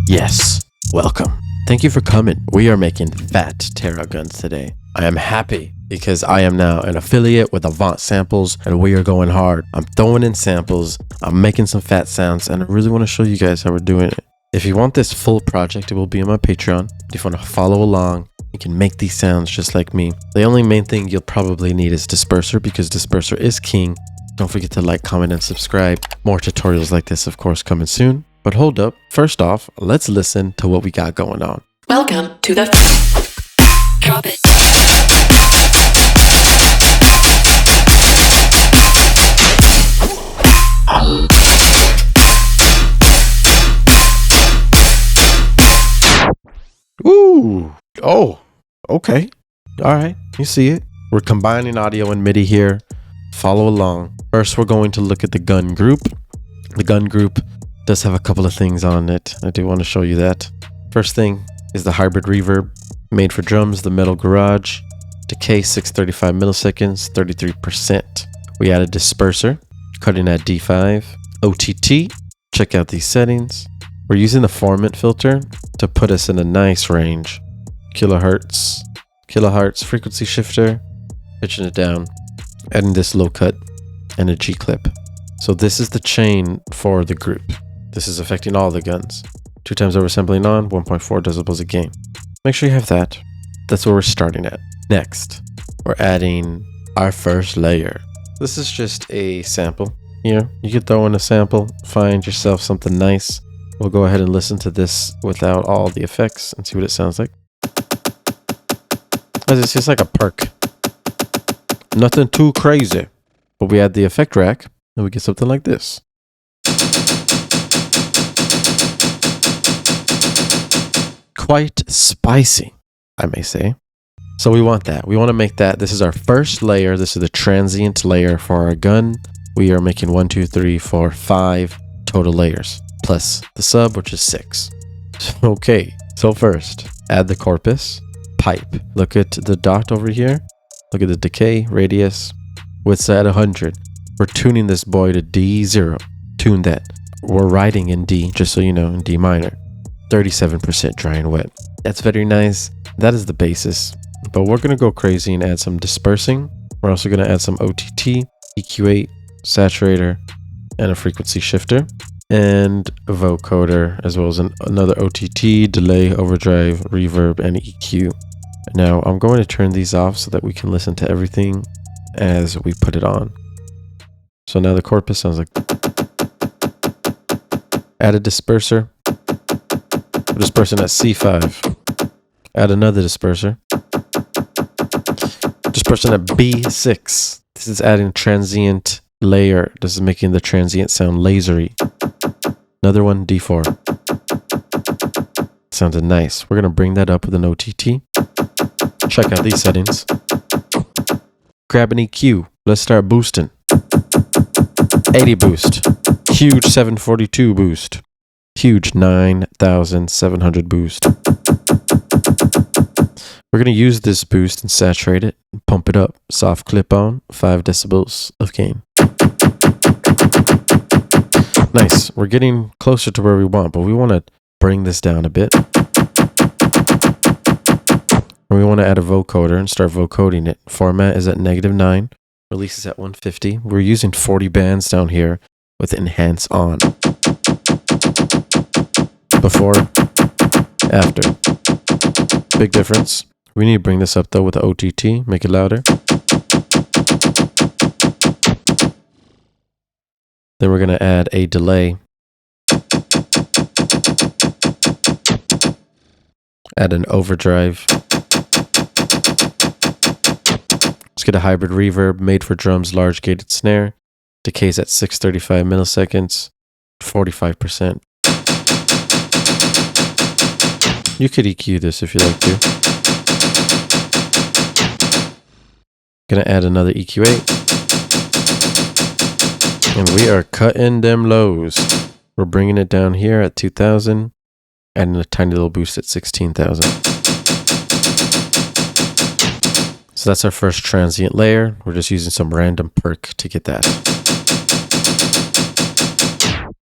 Yes, welcome. Thank you for coming. We are making fat TEAROUT guns today. I am happy because I am now an affiliate with Avant samples and we are going hard. I'm throwing in samples, I'm making some fat sounds, and I really want to show you guys how we're doing it. If you want this full project, it will be on my Patreon. If you want to follow along, you can make these sounds just like me. The only main thing you'll probably need is disperser, because disperser is king. Don't forget to like, comment, and subscribe. More tutorials like this, of course, coming soon. But hold up, first off, let's listen to what we got going on. Welcome to the Drop It. Ooh, oh, okay. All right, you see it. We're combining audio and MIDI here. Follow along. First, we're going to look at the gun group. The gun group does have a couple of things on it. I do want to show you that. First thing is the hybrid reverb, made for drums, the metal garage, decay 635 milliseconds, 33%. We added disperser, cutting at D5, OTT. Check out these settings. We're using the formant filter to put us in a nice range. Kilohertz, frequency shifter, pitching it down, adding this low cut and a G clip. So this is the chain for the group. This is affecting all the guns. 2 times oversampling on, 1.4 decibels a gain. Make sure you have that. That's where we're starting at. Next, we're adding our first layer. This is just a sample. Here, you could throw in a sample, find yourself something nice. We'll go ahead and listen to this without all the effects and see what it sounds like. It's just like a perk. Nothing too crazy. But we add the effect rack and we get something like this. Quite spicy, I may say. So we want that. We want to make that. This is our first layer. This is the transient layer for our gun. We are making 1, 2, 3, 4, 5 total layers, plus the sub, which is 6. Okay, so first, add the corpus, pipe. Look at the dot over here. Look at the decay, radius, width's at 100. We're tuning this boy to D0. Tune that. We're writing in D, just so you know, in D minor. 37% dry and wet. That's very nice. That is the basis. But we're going to go crazy and add some dispersing. We're also going to add some OTT, EQ8, saturator, and a frequency shifter, and a vocoder, as well as another OTT, delay, overdrive, reverb, and EQ. Now I'm going to turn these off so that we can listen to everything as we put it on. So now the corpus sounds like. Add a disperser. Dispersing at C5. Add another disperser. Dispersing at B6. This is adding transient layer. This is making the transient sound lasery. Another one, D4. Sounded nice. We're going to bring that up with an OTT. Check out these settings. Grab an EQ. Let's start boosting. 80 boost. Huge 742 boost. Huge 9,700 boost. We're going to use this boost and saturate it and pump it up. Soft clip on, 5 decibels of gain. Nice. We're getting closer to where we want, but we want to bring this down a bit. And we want to add a vocoder and start vocoding it. Format is at -9. Release is at 150. We're using 40 bands down here with enhance on. Before, after. Big difference. We need to bring this up though with the OTT. Make it louder. Then we're going to add a delay. Add an overdrive. Let's get a hybrid reverb made for drums, large gated snare. Decays at 635 milliseconds, 45%. You could EQ this if you like to. Gonna add another EQ8. And we are cutting them lows. We're bringing it down here at 2,000. Adding a tiny little boost at 16,000. So that's our first transient layer. We're just using some random perk to get that.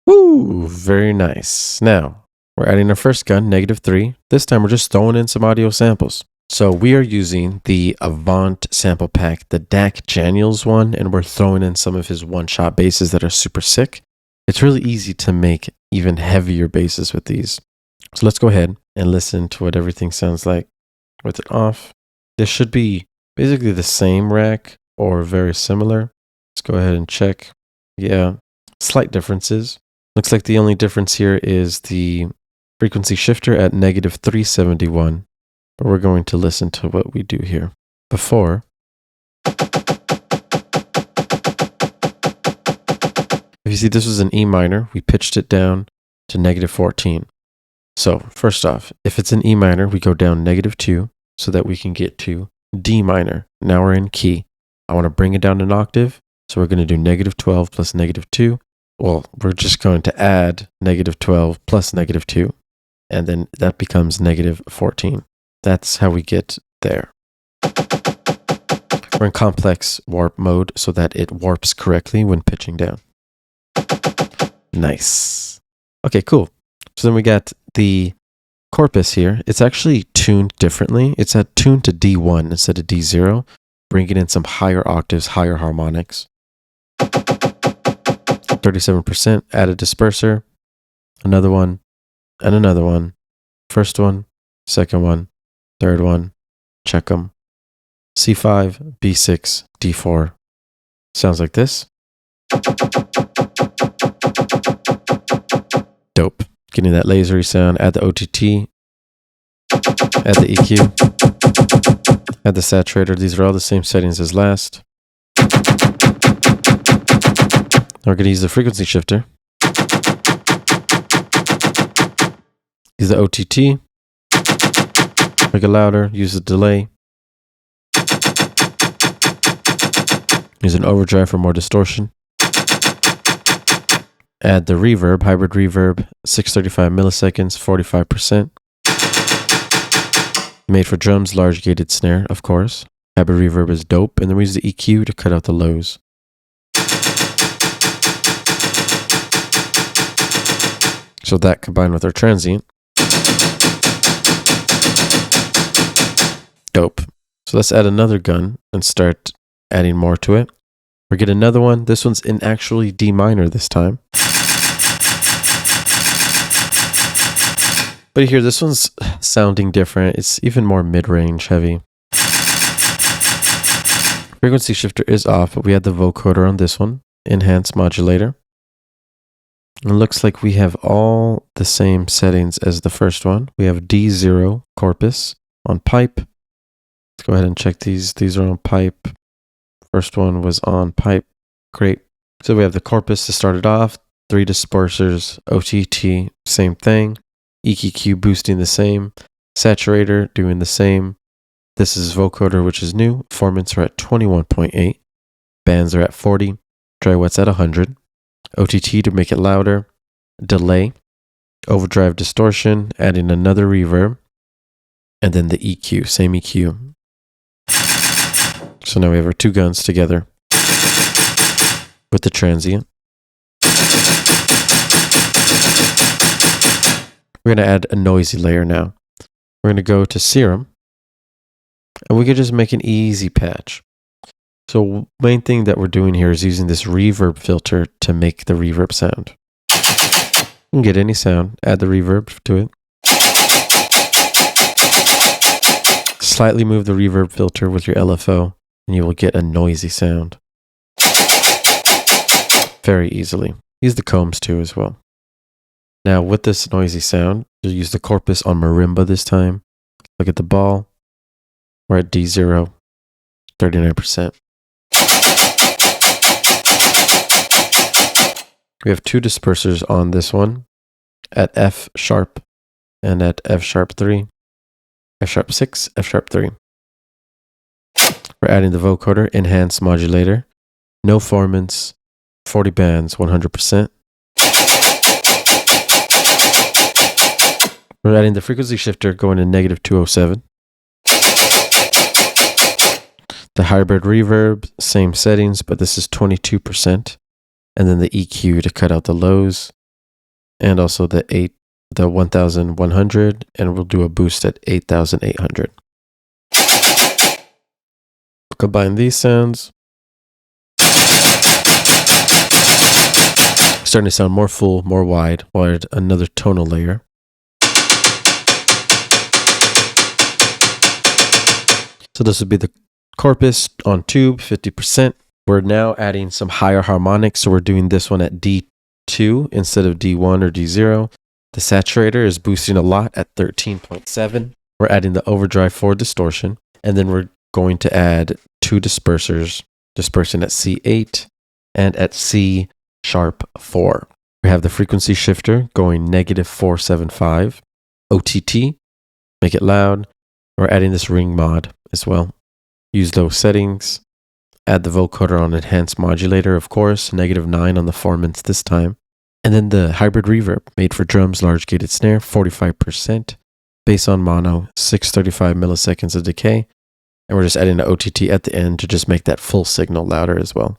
Woo! Ooh, very nice. Now, we're adding our first gun, -3. This time we're just throwing in some audio samples. So we are using the Avant sample pack, the Dack Janiels one, and we're throwing in some of his one-shot basses that are super sick. It's really easy to make even heavier basses with these. So let's go ahead and listen to what everything sounds like with it off. This should be basically the same rack or very similar. Let's go ahead and check. Yeah, slight differences. Looks like the only difference here is the frequency shifter at -371. But we're going to listen to what we do here. Before, if you see this was an E minor, we pitched it down to -14. So first off, if it's an E minor, we go down -2 so that we can get to D minor. Now we're in key. I want to bring it down an octave. So we're going to do -12 plus -2. Well, we're just going to add -12 plus -2. And then that becomes -14. That's how we get there. We're in complex warp mode so that it warps correctly when pitching down. Nice. Okay, cool. So then we got the corpus here. It's actually tuned differently. It's tuned to D1 instead of D0, bringing in some higher octaves, higher harmonics. 37%, add a disperser, another one, and another one. First one, second one, third one, check them. C5, B6, D4. Sounds like this. Dope. Getting that lasery sound. Add the OTT. Add the EQ. Add the saturator. These are all the same settings as last. We're going to use the frequency shifter. Use the OTT. Make it louder. Use the delay. Use an overdrive for more distortion. Add the reverb, hybrid reverb, 635 milliseconds, 45%. Made for drums, large gated snare, of course. Hybrid reverb is dope. And then we use the EQ to cut out the lows. So that combined with our transient. Dope. So let's add another gun and start adding more to it. We'll get another one. This one's in actually D minor this time. But here, this one's sounding different. It's even more mid-range heavy. Frequency shifter is off, but we had the vocoder on this one. Enhanced modulator. It looks like we have all the same settings as the first one. We have D0 corpus on pipe. Let's go ahead and check these. These are on pipe. First one was on pipe. Great. So we have the corpus to start it off. 3 dispersers, OTT, same thing. EQ boosting the same. Saturator doing the same. This is vocoder, which is new. Formants are at 21.8. Bands are at 40. Dry wet's at 100. OTT to make it louder. Delay. Overdrive distortion. Adding another reverb. And then the EQ. Same EQ. So now we have our 2 guns together with the transient. We're going to add a noisy layer now. We're going to go to serum, and we can just make an easy patch. So main thing that we're doing here is using this reverb filter to make the reverb sound. You can get any sound, add the reverb to it. Slightly move the reverb filter with your LFO, and you will get a noisy sound. Very easily. Use the combs too as well. Now with this noisy sound, you'll use the corpus on marimba this time. Look at the ball. We're at D0, 39%. We have 2 dispersers on this one at F sharp and at F sharp 3, F sharp 6, F sharp 3. We're adding the vocoder, enhanced modulator, no formants, 40 bands, 100%. We're adding the frequency shifter going to -207. The hybrid reverb, same settings, but this is 22%. And then the EQ to cut out the lows. and also the 1100, and we'll do a boost at 8800. Combine these sounds. Starting to sound more full, more wide. We'll add another tonal layer. So this would be the corpus on tube, 50%. We're now adding some higher harmonics, so we're doing this one at D2 instead of D1 or D0. The saturator is boosting a lot at 13.7. We're adding the overdrive for distortion, and then we're going to add 2 dispersers, dispersing at C8 and at C sharp 4. We have the frequency shifter going -475. OTT, make it loud. We're adding this ring mod as well. Use those settings. Add the vocoder on enhanced modulator, of course, -9 on the formants this time. And then the hybrid reverb, made for drums, large gated snare, 45%. Bass on mono, 635 milliseconds of decay. And we're just adding the OTT at the end to just make that full signal louder as well.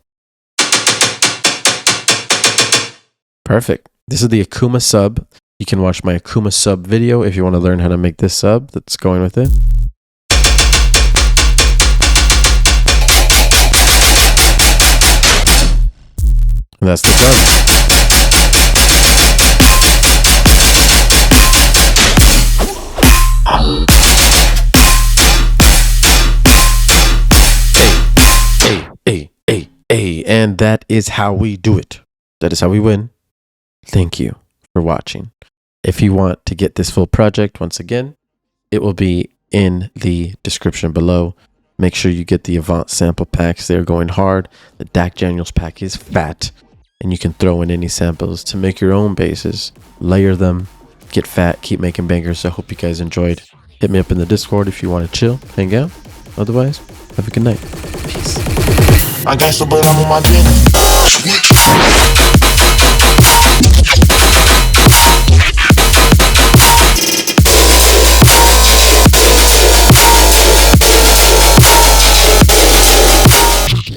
Perfect. This is the Akuma sub. You can watch my Akuma sub video if you want to learn how to make this sub that's going with it. And that's the drum. Hey, and that is how we do it. That is how we win. Thank you for watching. If you want to get this full project, once again, it will be in the description below. Make sure you get the Avant sample packs. They're going hard. The Dack Janiels pack is fat, and you can throw in any samples to make your own basses, layer them, get fat, keep making bangers. I hope you guys enjoyed. Hit me up in the Discord if you want to chill, hang out. Otherwise, have a good night. Peace. I got some, but I'm on my dick. Switch.